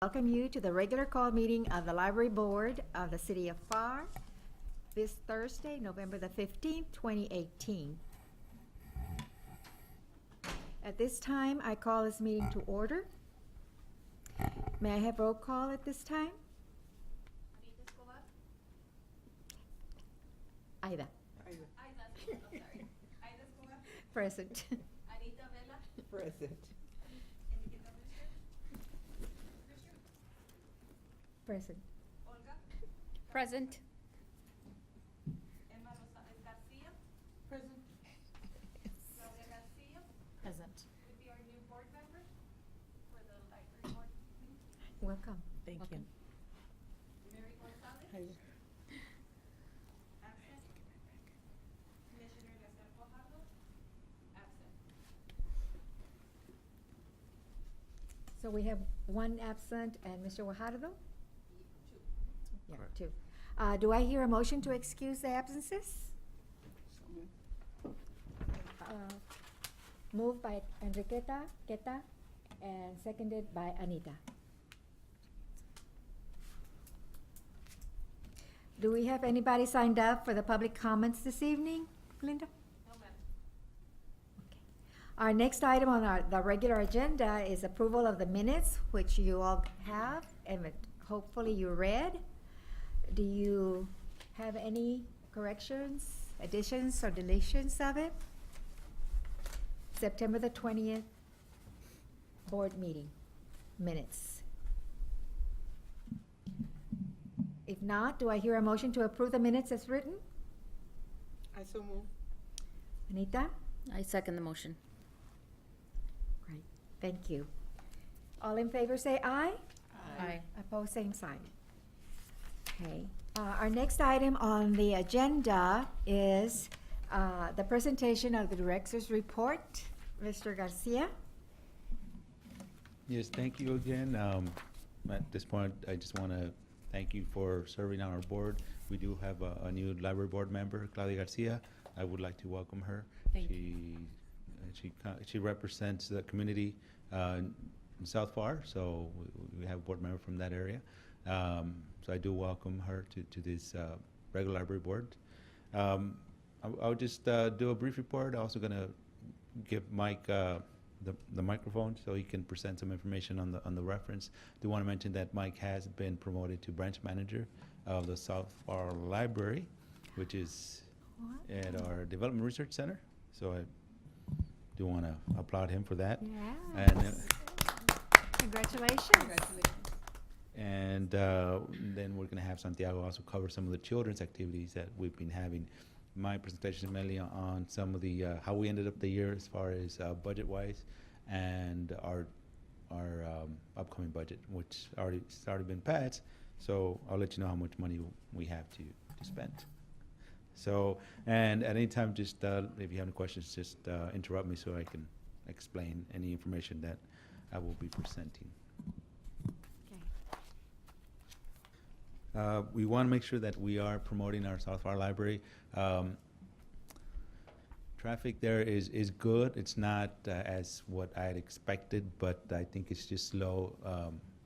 Welcome you to the regular call meeting of the Library Board of the City of Pharr this Thursday, November the 15th, 2018. At this time, I call this meeting to order. May I have roll call at this time? Aida. Present. Present. Present. Present. Present. Present. Would be our new board member for the library board. Welcome. Thank you. Mary Gonzalez. Hi. Absent. Commissioner Garcia Fajardo. Absent. So we have one absent and Mr. Guajardo? Yeah, two. Do I hear a motion to excuse the absences? Moved by Enriqueta, and seconded by Anita. Do we have anybody signed up for the public comments this evening, Linda? No, ma'am. Our next item on the regular agenda is approval of the minutes, which you all have, and hopefully you read. Do you have any corrections, additions, or deletions of it? September the 20th board meeting minutes. If not, do I hear a motion to approve the minutes as written? I so move. Anita? I second the motion. Great, thank you. All in favor say aye. Aye. Opposed, same sign. Okay, our next item on the agenda is the presentation of the director's report. Mr. Garcia? Yes, thank you again. At this point, I just want to thank you for serving on our board. We do have a new library board member, Claudia Garcia. I would like to welcome her. Thank She represents the community in South Pharr, so we have a board member from that area. So I do welcome her to this regular library board. I'll just do a brief report. I'm also going to give Mike the microphone so he can present some information on the reference. Do want to mention that Mike has been promoted to branch manager of the South Pharr Library, which is at our Development Research Center. So I do want to applaud him for that. Yes. Congratulations. And then we're going to have Santiago also cover some of the children's activities that we've been having. My presentation is mainly on some of the how we ended up the year as far as budget-wise, and our upcoming budget, which it's already been passed. So I'll let you know how much money we have to spend. So, and at any time, just if you have any questions, just interrupt me so I can explain any information that I will be presenting. We want to make sure that we are promoting our South Pharr Library. Traffic there is good. It's not as what I had expected, but I think it's just slow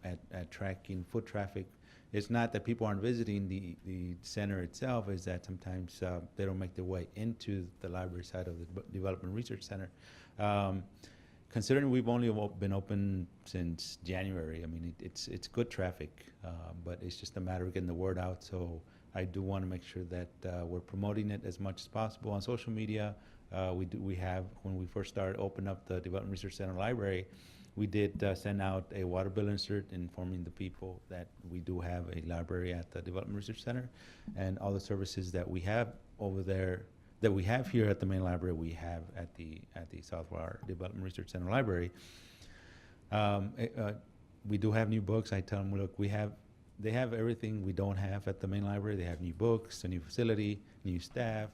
at tracking foot traffic. It's not that people aren't visiting the center itself, is that sometimes they don't make their way into the library side of the Development Research Center. Considering we've only been open since January, I mean, it's good traffic, but it's just a matter of getting the word out. So I do want to make sure that we're promoting it as much as possible on social media. We have, when we first started opening up the Development Research Center library, we did send out a water bill insert informing the people that we do have a library at the Development Research Center, and all the services that we have over there that we have here at the main library, we have at the South Pharr Development Research Center Library. We do have new books. I tell them, look, they have everything we don't have at the main library. They have new books, a new facility, new staff,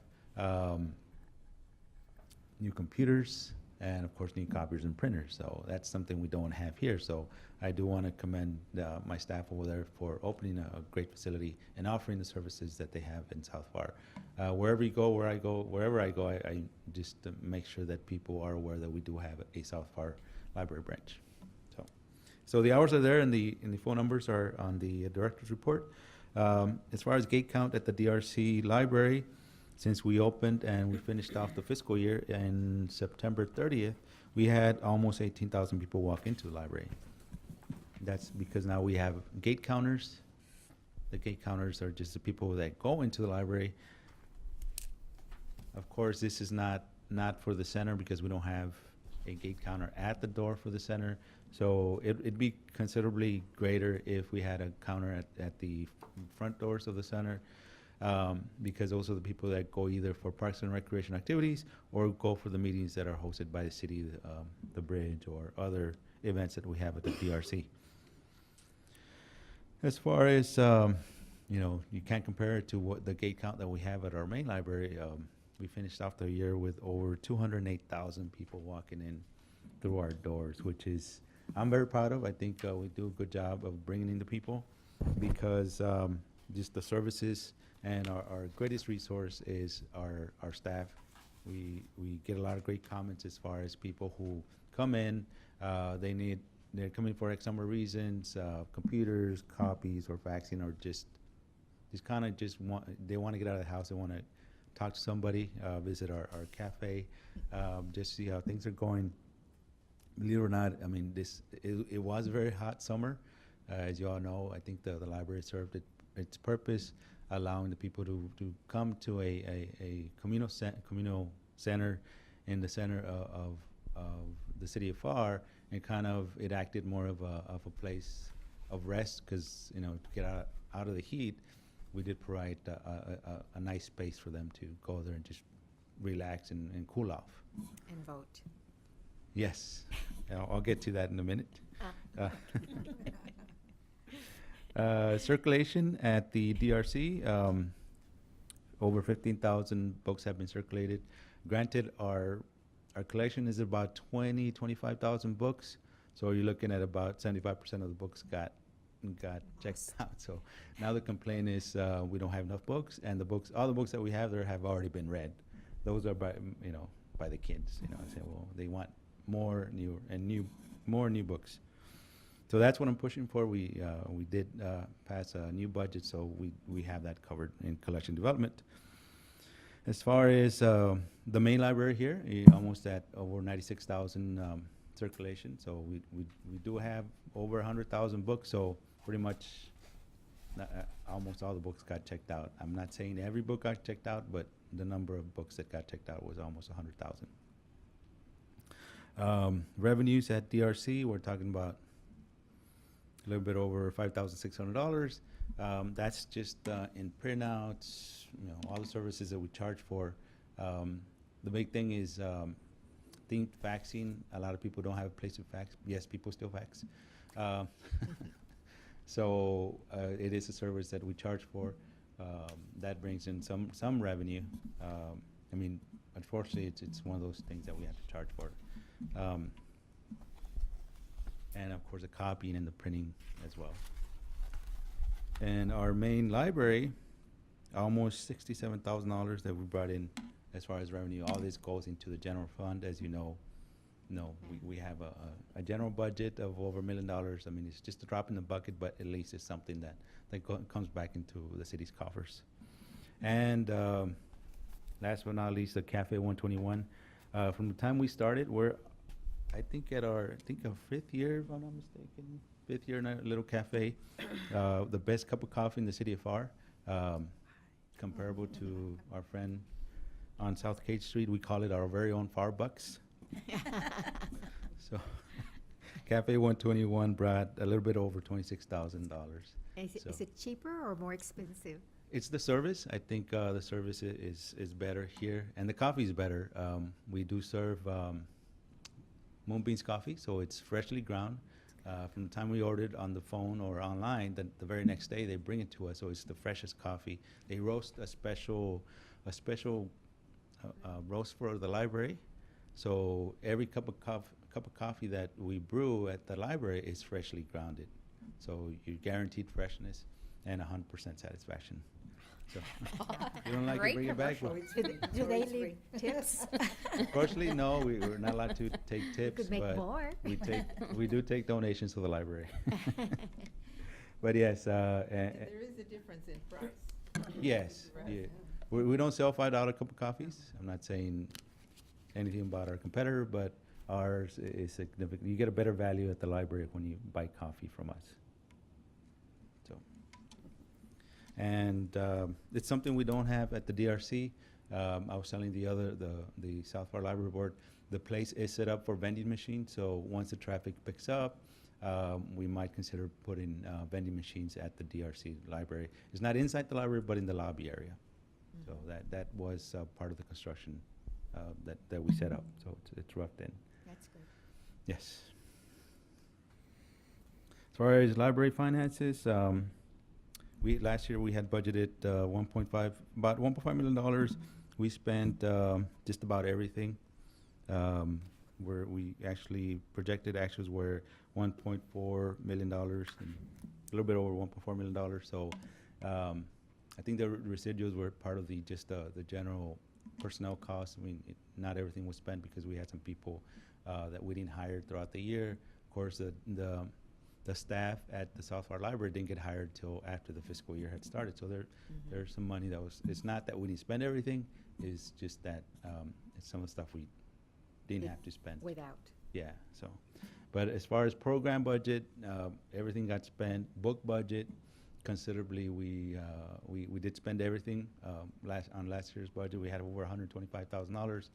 new computers, and of course new copiers and printers. So that's something we don't have here. So I do want to commend my staff over there for opening a great facility and offering the services that they have in South Pharr. Wherever you go, wherever I go, I just make sure that people are aware that we do have a South Pharr library branch. So So the hours are there, and the phone numbers are on the director's report. As far as gate count at the DRC library, since we opened and we finished off the fiscal year in September 30th, we had almost 18,000 people walk into the library. That's because now we have gate counters. The gate counters are just the people that go into the library. Of course, this is not for the center because we don't have a gate counter at the door for the center. So it'd be considerably greater if we had a counter at the front doors of the center, because those are the people that go either for parks and recreation activities or go for the meetings that are hosted by the city, the bridge, or other events that we have at the DRC. As far as, you can't compare it to what the gate count that we have at our main library. We finished off the year with over 208,000 people walking in through our doors, which is, I'm very proud of. I think we do a good job of bringing in the people, because just the services, and our greatest resource is our staff. We get a lot of great comments as far as people who come in, they're coming for X number of reasons, computers, copies, or faxing, or just they want to get out of the house, they want to talk to somebody, visit our cafe, just see how things are going. Believe it or not, I mean, it was a very hot summer. As you all know, I think the library served its purpose, allowing the people to come to a communal center in the center of the city of Pharr, and kind of it acted more of a place of rest, because to get out of the heat, we did provide a nice space for them to go there and just relax and cool off. And vote. Yes, I'll get to that in a minute. Circulation at the DRC, over 15,000 books have been circulated. Granted, our collection is about 25,000 books, so you're looking at about 75% of the books got checked out. So now the complaint is we don't have enough books, and all the books that we have there have already been read. Those are by the kids. I say, well, they want more new books. So that's what I'm pushing for. We did pass a new budget, so we have that covered in collection development. As far as the main library here, almost at over 96,000 circulation. So we do have over 100,000 books. So pretty much almost all the books got checked out. I'm not saying every book got checked out, but the number of books that got checked out was almost 100,000. Revenues at DRC, we're talking about a little bit over $5,600. That's just in printouts, all the services that we charge for. The big thing is think faxing. A lot of people don't have a place to fax. Yes, people still fax. So it is a service that we charge for. That brings in some revenue. I mean, unfortunately, it's one of those things that we have to charge for. And of course the copying and the printing as well. And our main library, almost $67,000 that we brought in as far as revenue. All this goes into the general fund. As you know, we have a general budget of over $1 million. I mean, it's just a drop in the bucket, but at least it's something that comes back into the city's coffers. And last but not least, the Cafe 121. From the time we started, I think our fifth year, if I'm not mistaken, fifth year in a little cafe. The best cup of coffee in the city of Pharr, comparable to our friend on South Cage Street. We call it our very own Pharr Bucks. So Cafe 121 brought a little bit over $26,000. Is it cheaper or more expensive? It's the service. I think the service is better here, and the coffee is better. We do serve Moonbeans coffee, so it's freshly ground. From the time we ordered on the phone or online, the very next day they bring it to us, so it's the freshest coffee. They roast a special roast for the library, so every cup of coffee that we brew at the library is freshly grounded. So you're guaranteed freshness and 100% satisfaction. So if you don't like it, Great bring it back. commercial. But Do they leave tips? unfortunately, no, we're not allowed to take You tips, could make but more. we do take donations to the library. But yes, There is a difference in price. yes, Right. yeah. We don't sell $5 cup of coffees. I'm not saying anything about our competitor, but ours is significant. You get a better value at the library when you buy coffee from us. So, and it's something we don't have at the DRC. I was telling the South Pharr Library Board, the place is set up for vending machines. So once the traffic picks up, we might consider putting vending machines at the DRC library. It's not inside the library, but in the lobby area. So that was part of the construction that we set up. So it's roughed in. That's good. Yes. As far as library finances, last year we had budgeted about $1.5 million. We spent just about everything. Where we actually projected actuals were $1.4 million, and a little bit over $1.4 million. So I think the residuals were part of the general personnel costs. I mean, not everything was spent because we had some people that we didn't hire throughout the year. Of course, the staff at the South Pharr Library didn't get hired till after the fiscal year had started. So there's some money that was. It's not that we didn't spend everything. It's just that it's some of the stuff we didn't have to spend. Without. Yeah. So, but as far as program budget, everything got spent. Book budget, considerably, we did spend everything. On last year's budget, we had over $125,000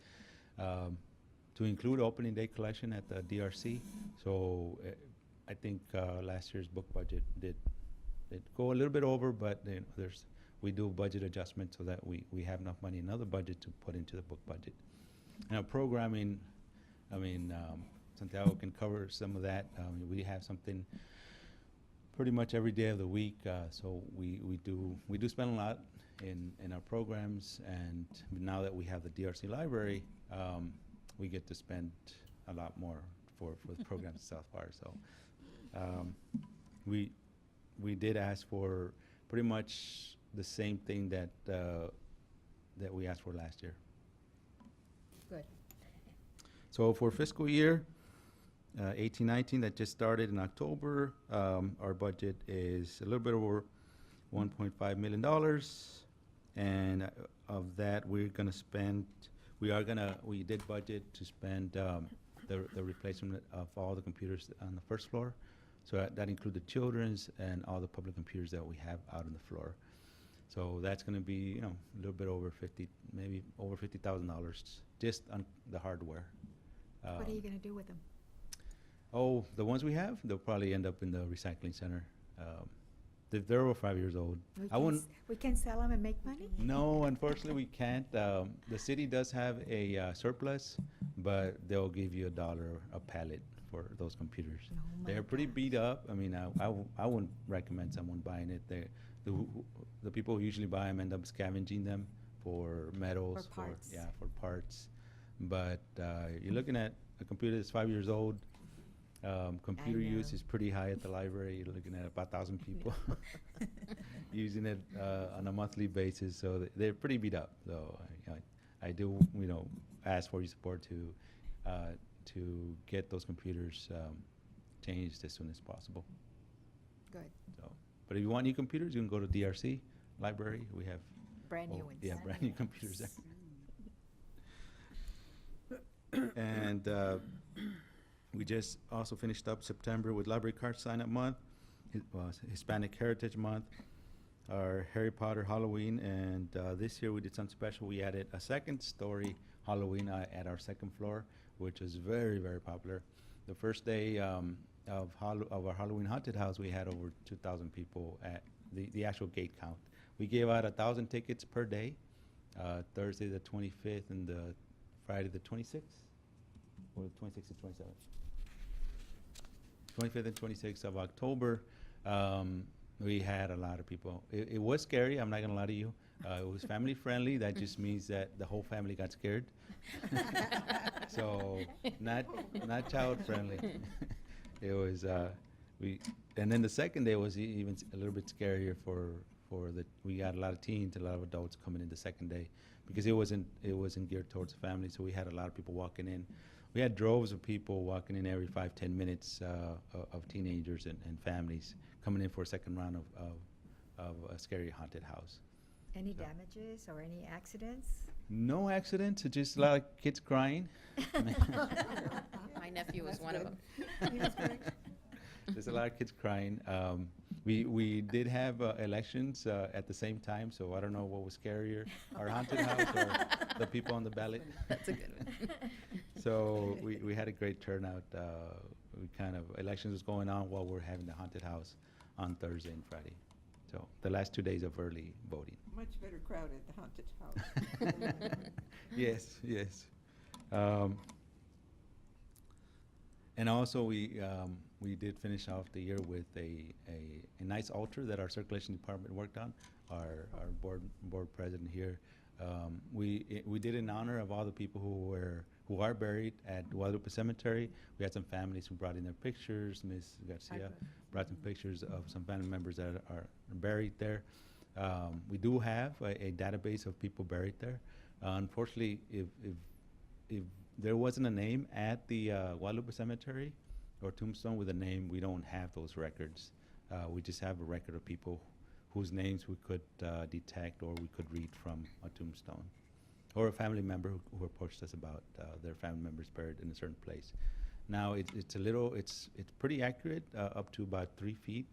to include opening day collection at the DRC. So I think last year's book budget did go a little bit over, but we do budget adjustment so that we have enough money in another budget to put into the book budget. Now, programming, I mean, Santiago can cover some of that. We have something pretty much every day of the week, so we do spend a lot in our programs, and now that we have the DRC library, we get to spend a lot more for the programs at South Pharr. So we did ask for pretty much the same thing that we asked for last year. Good. So for fiscal year 18-19 that just started in October, our budget is a little bit over $1.5 million, and of that we did budget to spend the replacement of all the computers on the first floor. So that included children's and all the public computers that we have out on the floor. So that's going to be, a little bit over maybe over $50,000 just on the hardware. What are you going to do with them? Oh, the ones we have, they'll probably end up in the recycling center. They're over 5 years old. We can sell them and make money? No, unfortunately, we can't. The city does have a surplus, but they'll give you $1 a pallet for those computers. Oh my They're pretty gosh. beat up. I mean, I wouldn't recommend someone buying it. The people who usually buy them end up scavenging them for metals, For parts. for parts. But you're looking at a computer that's 5 years old. Computer use know. is pretty high at the library. You're looking at about 1,000 people using it on a monthly basis. So they're pretty beat up. So I do, ask for your support to get those computers changed as soon as possible. Good. So, but if you want new computers, you can go to DRC library. We have Brand new ones. Yeah, brand new computers there. And we just also finished up September with Library Card Sign Up Month. It was Hispanic Heritage Month, our Harry Potter Halloween, and this year we did something special. We added a second story Halloween at our second floor, which is very, very popular. The first day of our Halloween haunted house, we had over 2,000 people at the actual gate count. We gave out 1,000 tickets per day, Thursday the 25th and the Friday the 26th, or the 26th and 27th. 25th and 26th of October, we had a lot of people. It was scary, I'm not going to lie to you. It was family friendly. That just means that the whole family got scared. So not child friendly. It was and then the second day was even a little bit scarier for we got a lot of teens, a lot of adults coming in the second day, because it wasn't geared towards the family. So we had a lot of people walking in. We had droves of people walking in every 5-10 minutes, of teenagers and families coming in for a second round of a scary haunted house. Any So- damages or any accidents? No accidents, just a lot of kids crying. My nephew was one of them. There's a lot of kids crying. We did have elections at the same time, so I don't know what was scarier, our haunted house or the people on the ballot. That's a good one. So we had a great turnout. Elections was going on while we're having the haunted house on Thursday and Friday. So the last 2 days of early voting. Much better crowd at the haunted house. Yes, yes. And also we did finish off the year with a nice altar that our circulation department worked on. Our board president here. We did in honor of all the people who are buried at Guadalupe Cemetery. We had some families who brought in their pictures. Ms. Garcia brought some pictures of some family members that are buried there. We do have a database of people buried there. Unfortunately, if there wasn't a name at the Guadalupe Cemetery or tombstone with a name, we don't have those records. We just have a record of people whose names we could detect or we could read from a tombstone, or a family member who approached us about their family members buried in a certain place. Now it's pretty accurate, up to about 3 feet.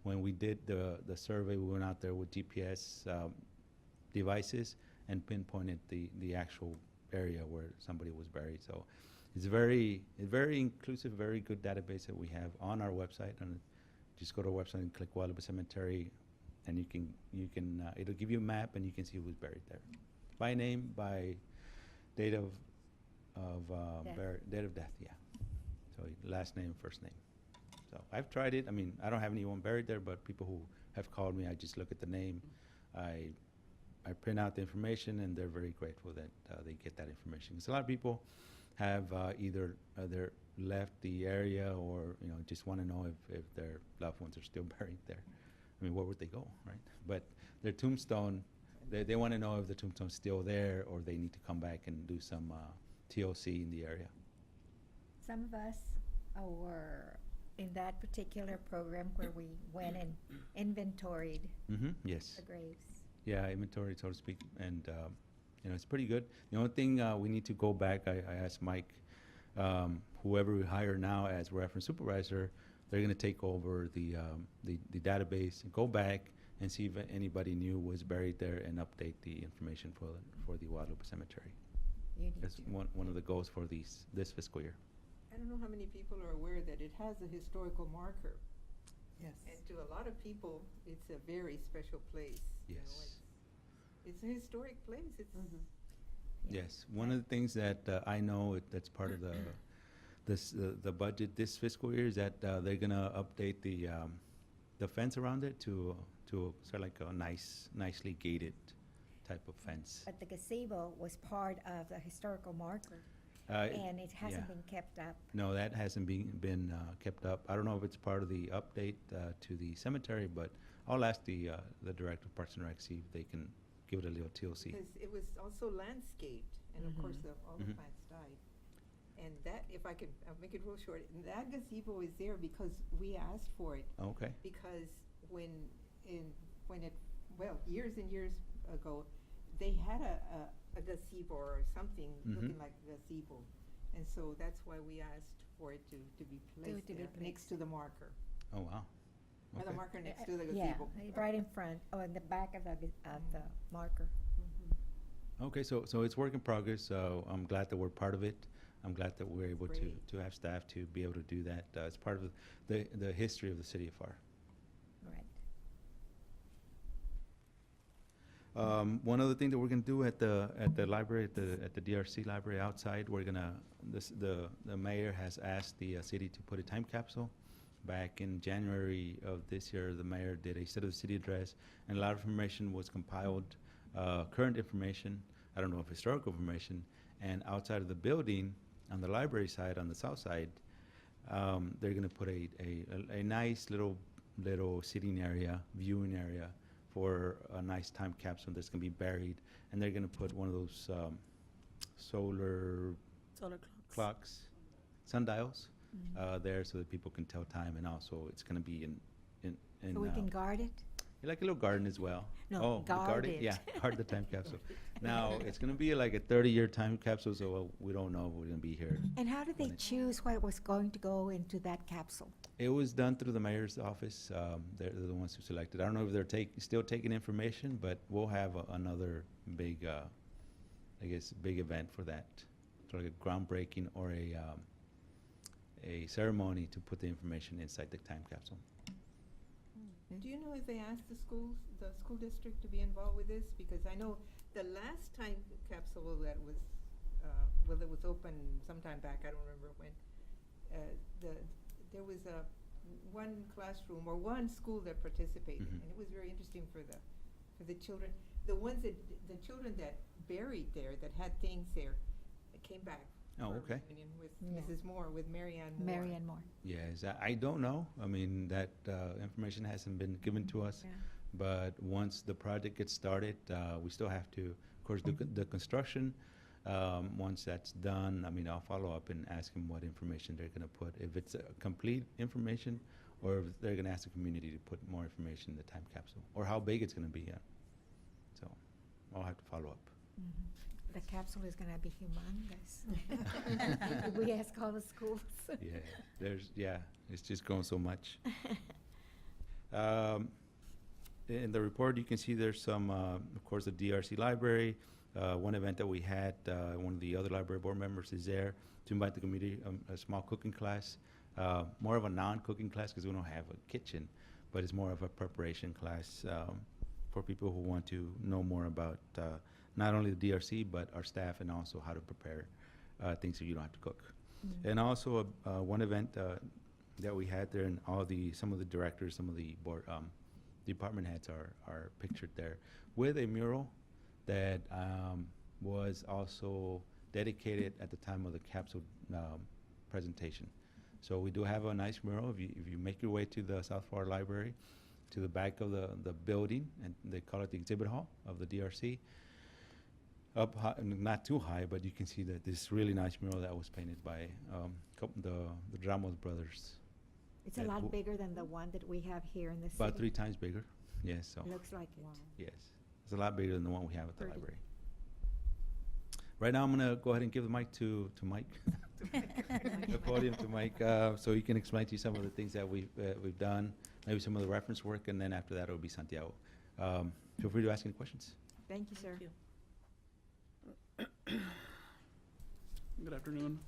When we did the survey, we went out there with GPS devices and pinpointed the actual area where somebody was buried. So it's a very inclusive, very good database that we have on our website. And just go to our website and click Guadalupe Cemetery, and you can it'll give you a map and you can see who's buried there, by name, by date of date of death. Yeah. So last name, first name. So I've tried it. I mean, I don't have anyone buried there, but people who have called me, I just look at the name, I print out the information, and they're very grateful that they get that information. Because a lot of people have either left the area or just want to know if their loved ones are still buried there. I mean, where would they go, right? But their tombstone, they want to know if the tombstone's still there or they need to come back and do some TOC in the area. Some of us were in that particular program where we went and inventoried Yes. the graves. Yeah, inventory, so to speak, and it's pretty good. The only thing we need to go back, I asked Mike, whoever we hire now as reference supervisor, they're going to take over the database and go back and see if anybody new was buried there and update the information for the Guadalupe Cemetery. You need That's to. one of the goals for this fiscal year. I don't know how many people are aware that it has a historical marker. Yes. And to a lot of people, it's a very special place. you know, Yes. It's a historic place. It's Yeah. Yes, one of the things that I know that's part of the budget this fiscal year is that they're gonna update the fence around it to sort of like a nicely gated type of fence. But the gazebo was part of the historical marker, Uh, and it hasn't yeah. been kept up. No, that hasn't been kept up. I don't know if it's part of the update to the cemetery, but I'll ask the director of Parks and Rec, see if they can give it a little TLC. because it was also landscaped, and of course, all the Mhm. plants died. And that, if I could, I'll make it real short, that gazebo is there because we asked for it. Okay. Because years and years ago, they had a gazebo or something looking like a gazebo. And so that's why we asked for it to be placed to be there, next placed. to the marker. Oh, wow. Or the Okay. marker next to the Yeah, gazebo. right in front, in the back of the marker. Okay, so it's work in progress, so I'm glad that we're part of it. I'm glad that we're able Great. to have staff to be able to do that. It's part of the history of the city of Pharr. Right. One other thing that we're gonna do at the library, at the DRC library outside, we're gonna, the mayor has asked the city to put a time capsule. Back in January of this year, the mayor did a State of the City address, and a lot of information was compiled, current information, I don't know if historical information, and outside of the building, on the library side, on the south side, they're gonna put a nice little little sitting area, viewing area for a nice time capsule that's gonna be buried, and they're gonna put one of those solar Solar clocks, sundials, Mhm. there so that people can tell time, and also it's gonna be in So we can guard it? like a little garden as well. No, Oh, the guard garden? it. Yeah, guard the time capsule. Now, it's gonna be like a 30-year time capsule, so we don't know if we're gonna be here. And how did they When it- choose what was going to go into that capsule? It was done through the mayor's office. They're the ones who selected. I don't know if they're still taking information, but we'll have another big, I guess, big event for that. So like a groundbreaking or a ceremony to put the information inside the time capsule. Do you know if they asked the schools, the school district to be involved with this? Because I know the last time capsule that was, well, it was open sometime back, I don't remember when, there was one classroom or one school that participated, Mhm. and it was very interesting for the children. The ones that, the children that buried there, that had things there, came back. Oh, for a okay. reunion with Yeah. Mrs. Moore, with Mary Ann Moore. Marianne Moore. Yes, I don't know. I mean, that information hasn't been given to us. Yeah. But once the project gets started, we still have to, of course, do the construction. Once that's done, I mean, I'll follow up and ask them what information they're gonna put. If it's complete information, or if they're gonna ask the community to put more information in the time capsule, or how big it's gonna be, yeah. So, I'll have to follow up. Mhm. The capsule is gonna be humongous. If we ask all the schools. Yeah, it's just growing so much. In the report, you can see there's some, of course, the DRC library. One event that we had, one of the other library board members is there to invite the community, a small cooking class, more of a non-cooking class because we don't have a kitchen, but it's more of a preparation class for people who want to know more about not only the DRC, but our staff, and also how to prepare things so you don't have to cook. Mhm. And also, one event that we had there, and some of the directors, some of the board, department heads are pictured there with a mural that was also dedicated at the time of the capsule presentation. So we do have a nice mural. If you make your way to the South Pharr Library, to the back of the building, and they call it the exhibit hall of the DRC, up high, not too high, but you can see that this really nice mural that was painted by the Ramos brothers. It's a that lot w- bigger than the one that we have here in the city. About 3 times bigger. Yes, so Looks like it. yes, it's a lot bigger than the one we have at the Pretty. library. Right now, I'm gonna go ahead and give the mic to Mike. The podium to Mike, so he can explain to you some of the things that we've done, maybe some of the reference work, and then after that, it'll be Santiago. Feel free to ask any questions. Thank you, sir. Good afternoon.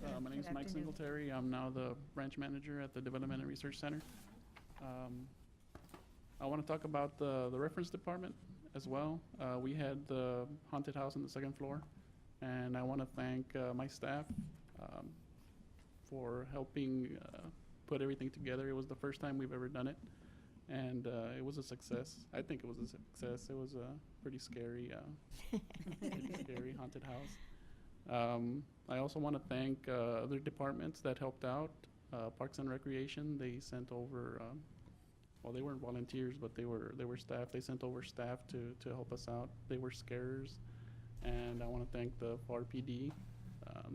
My name is Good Mike afternoon. Singletary. I'm now the branch manager at the Development and Research Center. I want to talk about the reference department as well. We had the haunted house on the second floor, and I want to thank my staff for helping put everything together. It was the first time we've ever done it, and it was a success. I think it was a success. It was a pretty scary haunted house. I also want to thank other departments that helped out. Parks and Recreation, they sent over, well, they weren't volunteers, but they were staff. They sent over staff to help us out. They were scarers. And I want to thank the Pharr PD.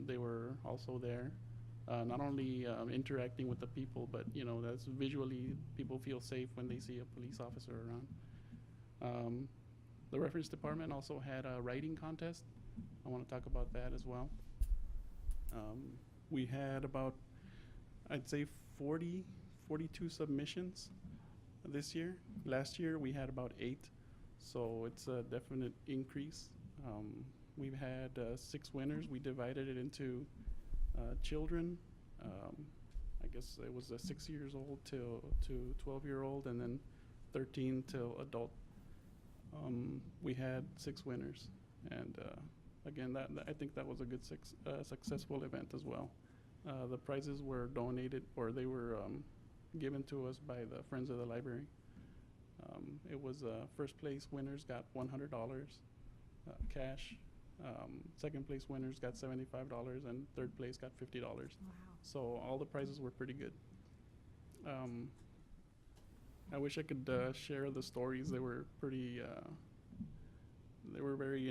They were also there, not only interacting with the people, but, you know, that's visually, people feel safe when they see a police officer around. The reference department also had a writing contest. I want to talk about that as well. We had about, I'd say 42 submissions this year. Last year we had about 8, so it's a definite increase. We've had 6 winners. We divided it into children. I guess it was 6 years old to 12-year-old, and then 13 till adult. We had 6 winners, and again, I think that was a good successful event as well. The prizes were donated, or they were given to us by the Friends of the Library. It was first place winners got $100 cash. Second place winners got $75, and third place got $50. Wow. So all the prizes were pretty good. I wish I could share the stories. They were pretty. They were very,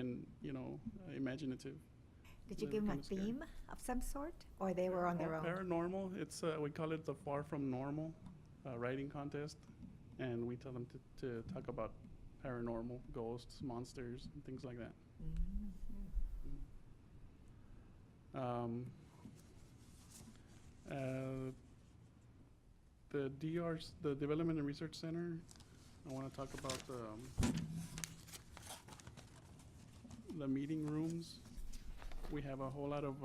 imaginative. Did you They give were them a kinda scary. theme of some sort, or they were on their own? Paranormal. It's we call it the Far From Normal writing contest, and we tell them to talk about paranormal, ghosts, monsters, and things like that. The DR's, the Development and Research Center, I want to talk about the meeting rooms. We have a whole lot of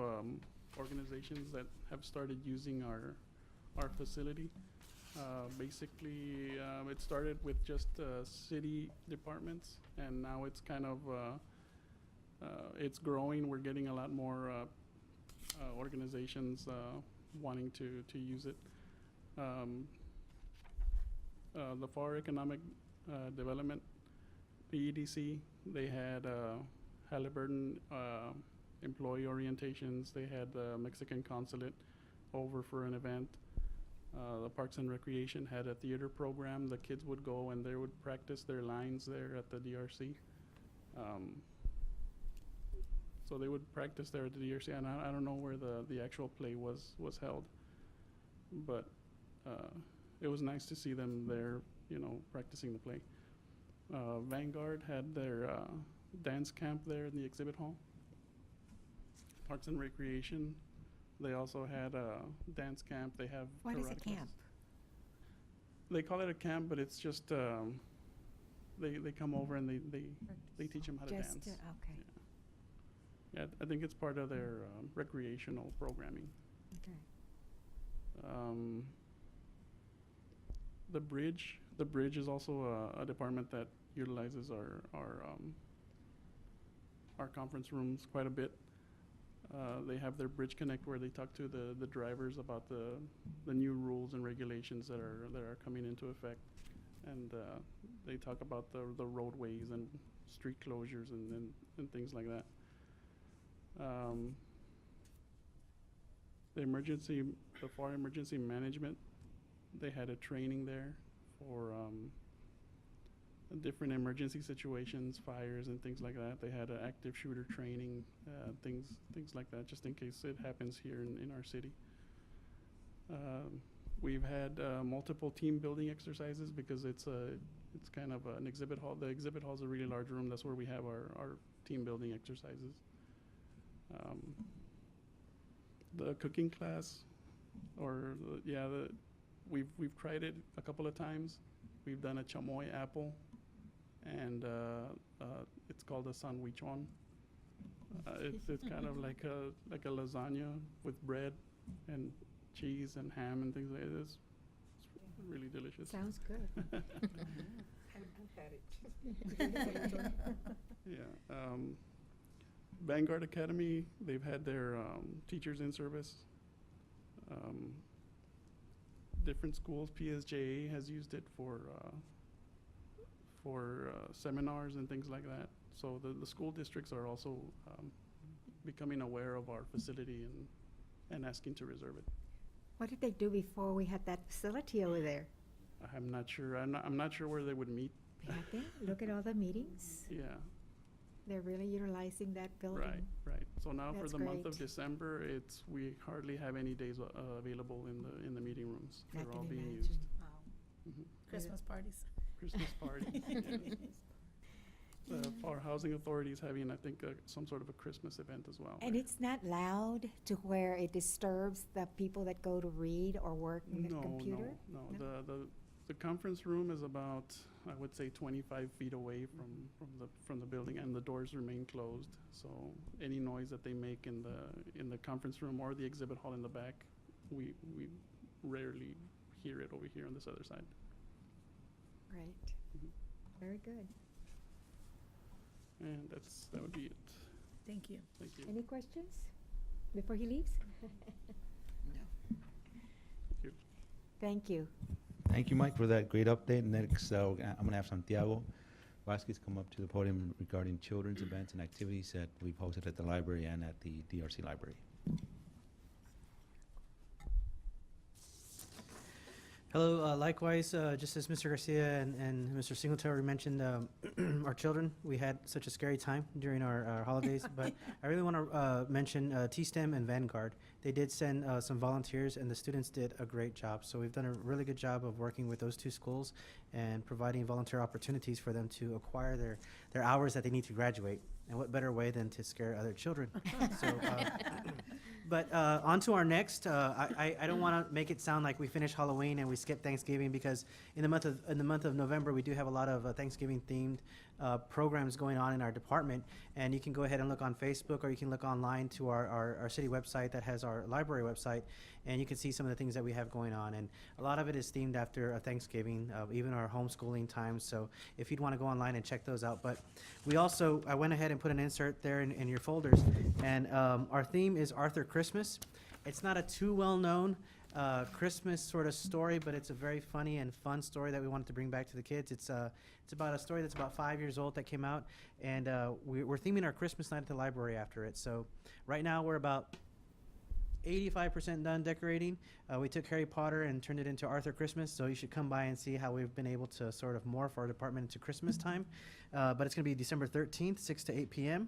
organizations that have started using our facility. Basically, it started with just city departments, and now it's kind of it's growing. We're getting a lot more organizations wanting to use it. The Pharr Economic Development, PEDC, they had Halliburton employee orientations. They had the Mexican consulate over for an event. The Parks and Recreation had a theater program. The kids would go and they would practice their lines there at the DRC. So they would practice there at the DRC, and I don't know where the actual play was held, but it was nice to see them there, practicing the play. Vanguard had their dance camp there in the exhibit hall. Parks and Recreation, they also had a dance camp. They have What is a karate camp? classes. They call it a camp, but it's just they come over and they teach them how to Just, dance. okay, Yeah, I think it's part of their recreational programming. okay. The bridge is also a department that utilizes our conference rooms quite a bit. They have their Bridge Connect where they talk to the drivers about the new rules and regulations that are coming into effect, and they talk about the roadways and street closures and things like that. The Pharr Emergency Management, they had a training there for different emergency situations, fires and things like that. They had an active shooter training, things like that, just in case it happens here in our city. We've had multiple team building exercises because it's kind of an exhibit hall. The exhibit hall is a really large room. That's where we have our team building exercises. The cooking class, we've tried it a couple of times. We've done a chamoy apple, and it's called a sandwichon. It's kind of like a lasagna with bread and cheese and ham and things like this. It's really delicious. Sounds good. I've had it. Yeah. Vanguard Academy, they've had their teachers in service. Different schools, PSJA has used it for seminars and things like that. So the school districts are also becoming aware of our facility and asking to reserve it. What did they do before we had that facility over there? I'm not sure. I'm not sure where they would meet. Have they? Look at all the meetings. Yeah. They're really utilizing that building. Right. So now for That's the month of great. December, we hardly have any days available in the meeting rooms. I They're all can being imagine. used. Wow. Mhm. Christmas parties. Christmas party. The Pharr Housing Authority is having, I think, some sort of a Christmas event as well. And it's not loud to where it disturbs the people that go to read or work in the computer? No. No? The conference room is about, I would say, 25 feet away from the building, and the doors remain closed. So any noise that they make in the conference room or the exhibit hall in the back, we rarely hear it over here on this other side. Right. Mhm. Very good. And that would be it. Thank you. Thank you. Any questions before he leaves? Thank you. Thank you. Thank you, Mike, for that great update. Next, I'm going to have Santiago Vasquez come up to the podium regarding children's events and activities that we've hosted at the library and at the DRC library. Hello, likewise, just as Mr. Garcia and Mr. Singletary mentioned, our children, we had such a scary time during our holidays, but I really want to mention T-STEM and Vanguard. They did send some volunteers, and the students did a great job. So we've done a really good job of working with those two schools and providing volunteer opportunities for them to acquire their hours that they need to graduate. And what better way than to scare other children? So, but on to our next. I don't want to make it sound like we finish Halloween and we skip Thanksgiving, because in the month of November we do have a lot of Thanksgiving themed programs going on in our department, and you can go ahead and look on Facebook, or you can look online to our city website that has our library website, and you can see some of the things that we have going on. And a lot of it is themed after Thanksgiving, even our homeschooling times. So if you'd want to go online and check those out. But we also, I went ahead and put an insert there in your folders, and our theme is Arthur Christmas. It's not a too well-known Christmas sort of story, but it's a very funny and fun story that we wanted to bring back to the kids. It's about a story that's about 5 years old that came out, and we're theming our Christmas night at the library after it. So right now we're about 85% done decorating. We took Harry Potter and turned it into Arthur Christmas, so you should come by and see how we've been able to sort of morph our department into Christmas time. But it's going to be December 13th, 6 to 8 p.m.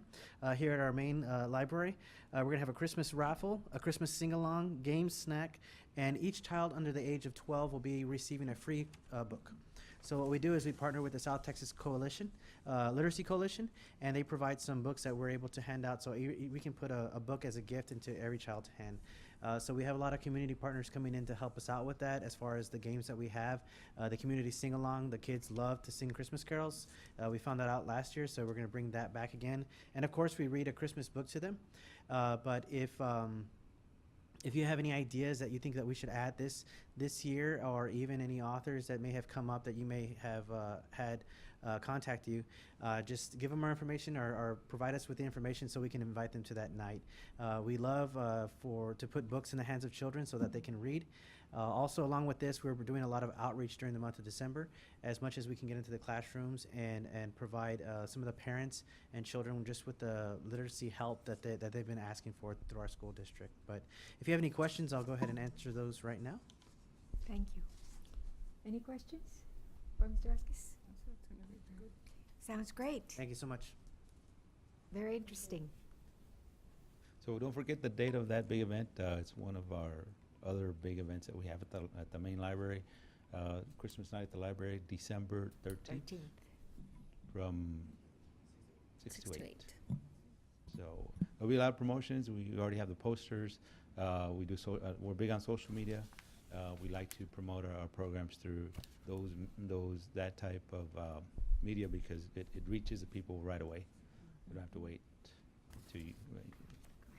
Here at our main library. We're going to have a Christmas raffle, a Christmas sing-along, game, snack, and each child under the age of 12 will be receiving a free book. So what we do is we partner with the South Texas Coalition, Literacy Coalition, and they provide some books that we're able to hand out. So we can put a book as a gift into every child's hand. So we have a lot of community partners coming in to help us out with that. As far as the games that we have, the community sing-along, the kids love to sing Christmas carols. We found that out last year, so we're going to bring that back again. And of course, we read a Christmas book to them. But if you have any ideas that you think that we should add this year, or even any authors that may have come up that you may have had contact you, just give them our information, or provide us with the information so we can invite them to that night. We love to put books in the hands of children so that they can read. Also, along with this, we're doing a lot of outreach during the month of December, as much as we can get into the classrooms and provide some of the parents and children just with the literacy help that they've been asking for through our school district. But if you have any questions, I'll go ahead and answer those right now. Thank you. Any questions for Mr. Vasquez? Sounds great. Thank you so much. Very interesting. So don't forget the date of that big event. It's one of our other big events that we have at the main library. Christmas night at the library, December 13th. From 6 to 8. So there'll be a lot of promotions. We already have the posters. We're big on social media. We like to promote our programs through that type of media, because it reaches the people right away. We don't have to wait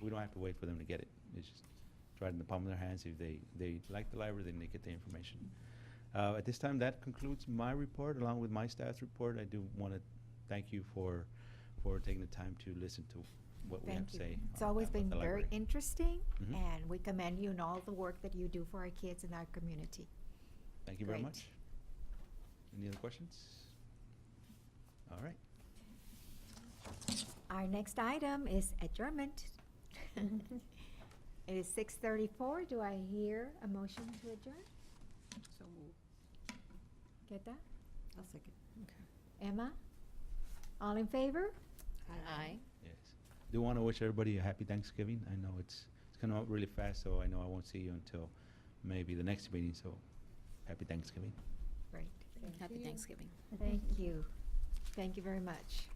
we don't have to wait for them to get it. It's just right in the palm of their hands. If they like the library, then they get the information. At this time, that concludes my report, along with my staff's report. I do want to thank you for taking the time to listen to what we have to say. It's always been about the very library. interesting, Mhm. and we commend you and all the work that you do for our kids in our community. Thank you very Great. much. Any other questions? All right. Our next item is adjournment. It is 6:34. Do I hear a motion to adjourn? So moved. Get that? I'll second. Emma? All in favor? Aye. Yes. Do want to wish everybody a happy Thanksgiving. I know it's coming up really fast, so I know I won't see you until maybe the next meeting. So happy Thanksgiving. Great. Happy Thanksgiving. Thank you. Thank you very much.